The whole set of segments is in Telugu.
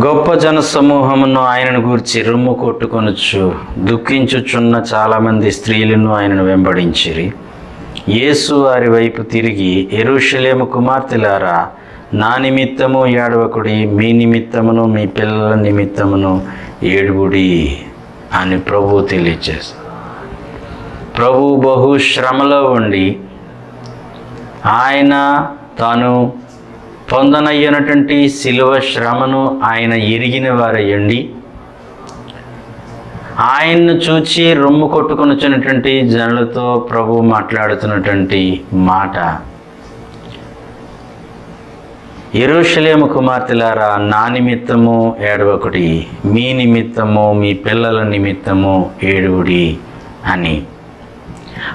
గొప్ప జన సమూహమును ఆయనను గూర్చి రొమ్ము కొట్టుకొనుచు దుఃఖించుచున్న చాలామంది స్త్రీలను ఆయనను వెంబడించిరి. యేసు వారి వైపు తిరిగి, యెరూషలేము కుమార్తెలారా, నా నిమిత్తము ఏడవకుడి, మీ నిమిత్తమును మీ పిల్లల నిమిత్తమును ఏడుగుడి అని ప్రభువు తెలియజేశారు. ప్రభు బహు శ్రమలో ఉండి ఆయన తాను పొందనయ్యనటువంటి శిలువ శ్రమను ఆయన ఎరిగిన వారయ్యండి, ఆయన్ను చూచి రొమ్ము కొట్టుకొనుచున్నటువంటి జనులతో ప్రభు మాట్లాడుతున్నటువంటి మాట, యెరూషలేము కుమార్తెలారా, నా నిమిత్తము ఏడవకుడి, మీ నిమిత్తము మీ పిల్లల నిమిత్తము ఏడుగుడి అని.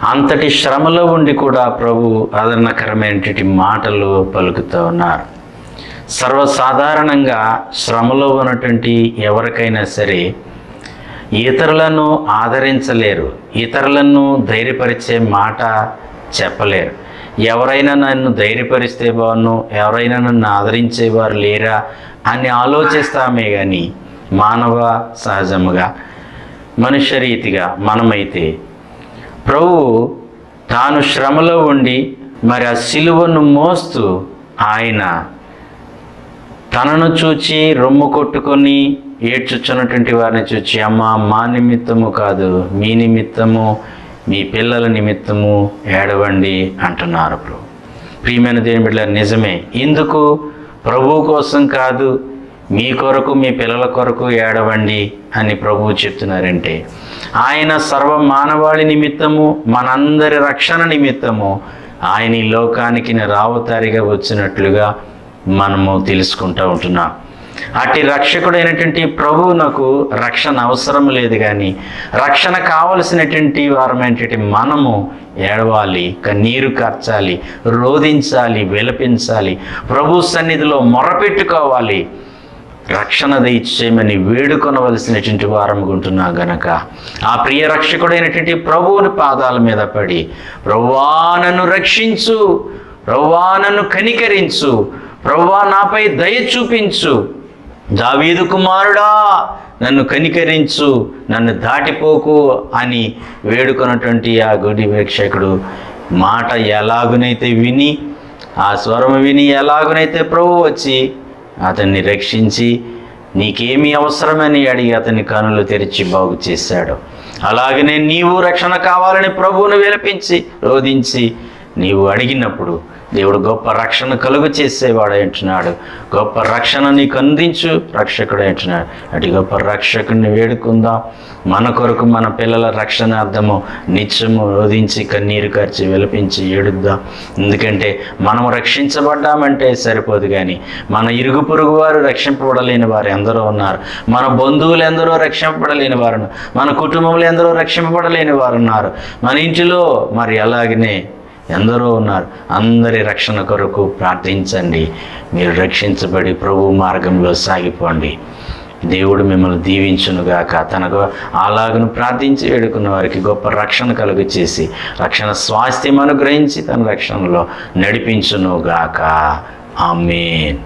అంతటి శ్రమలో ఉండి కూడా ప్రభు ఆదరణకరమైనటువంటి మాటలు పలుకుతూ ఉన్నారు. సర్వసాధారణంగా శ్రమలో ఉన్నటువంటి ఎవరికైనా సరే ఇతరులను ఆదరించలేరు, ఇతరులను ధైర్యపరిచే మాట చెప్పలేరు. ఎవరైనా నన్ను ధైర్యపరిస్తే బాగున్ను, ఎవరైనా నన్ను ఆదరించేవారు లేరా అని ఆలోచిస్తామే కానీ మానవ సహజముగా మనుష్య రీతిగా మనమైతే ప్రభు తాను శ్రమలో ఉండి మరి ఆ సిలువను మోస్తూ ఆయన తనను చూచి రొమ్ము కొట్టుకొని ఏడ్చుచున్నటువంటి వారిని చూచి, అమ్మ మా నిమిత్తము కాదు మీ నిమిత్తము మీ పిల్లల నిమిత్తము ఏడవండి అంటున్నారు ప్రభు. ప్రియమైన దేవుని బిడ్డలారా, నిజమే. ఎందుకు? ప్రభు కోసం కాదు, మీ కొరకు మీ పిల్లల కొరకు ఏడవండి అని ప్రభువు చెప్తున్నారంటే, ఆయన సర్వ మానవాళి నిమిత్తము మనందరి రక్షణ నిమిత్తము ఆయన ఈ లోకానికి రావతారిగా వచ్చినట్లుగా మనము తెలుసుకుంటూ ఉంటున్నాం. అట్టి రక్షకుడైనటువంటి ప్రభువునకు రక్షణ అవసరం లేదు, కానీ రక్షణ కావలసినటువంటి వారమైనటువంటి మనము ఏడవాలి, కన్నీరు కార్చాలి, రోధించాలి, విలపించాలి, ప్రభు సన్నిధిలో మొరపెట్టుకోవాలి, రక్షణ దయచేయమని వేడుకొనవలసినటువంటి వారముకుంటున్నా గనక ఆ ప్రియ రక్షకుడైనటువంటి ప్రభువుని పాదాల మీద పడి, ప్రభువా నన్ను రక్షించు, ప్రభువా నన్ను కనికరించు, ప్రభువా నాపై దయ చూపించు, దావీదు కుమారుడా నన్ను కనికరించు, నన్ను దాటిపోకు అని వేడుకొన్నటువంటి ఆ గుడి వీక్షకుడు మాట ఎలాగునైతే విని, ఆ స్వరము విని ఎలాగునైతే ప్రభు వచ్చి అతన్ని రక్షించి నీకేమీ అవసరమని అడిగి అతని కనులు తెరిచి బాగు చేశాడు, అలాగనే నీవు రక్షణ కావాలని ప్రభువును విలపించి రోధించి నీవు అడిగినప్పుడు దేవుడు గొప్ప రక్షణ కలుగు చేసేవాడు అంటున్నాడు. గొప్ప రక్షణ నీకు అందించు రక్షకుడు అంటున్నాడు. అటు గొప్ప రక్షకుడిని వేడుకుందాం. మన కొరకు మన పిల్లల రక్షణ అర్థము నిత్యము రోధించి కన్నీరు కార్చి విలపించి ఏడుద్దాం. ఎందుకంటే మనము రక్షించబడ్డామంటే సరిపోదు, కానీ మన ఇరుగు పొరుగు వారు రక్షింపబడలేని వారు ఎందరో ఉన్నారు, మన బంధువులు ఎందరో రక్షింపబడలేని వారు, మన కుటుంబంలో ఎందరో రక్షింపబడలేని వారు ఉన్నారు, మన ఇంటిలో మరి అలాగనే ఎందరో ఉన్నారు. అందరి రక్షణ కొరకు ప్రార్థించండి. మీరు రక్షించబడి ప్రభు మార్గంలో సాగిపోండి. దేవుడు మిమ్మల్ని దీవించునుగాక. తనకు అలాగను ప్రార్థించి వేడుకున్న వారికి గొప్ప రక్షణ కలుగు చేసి రక్షణ స్వాస్థ్యం అనుగ్రహించి తన రక్షణలో నడిపించునుగాక. ఆమేన్.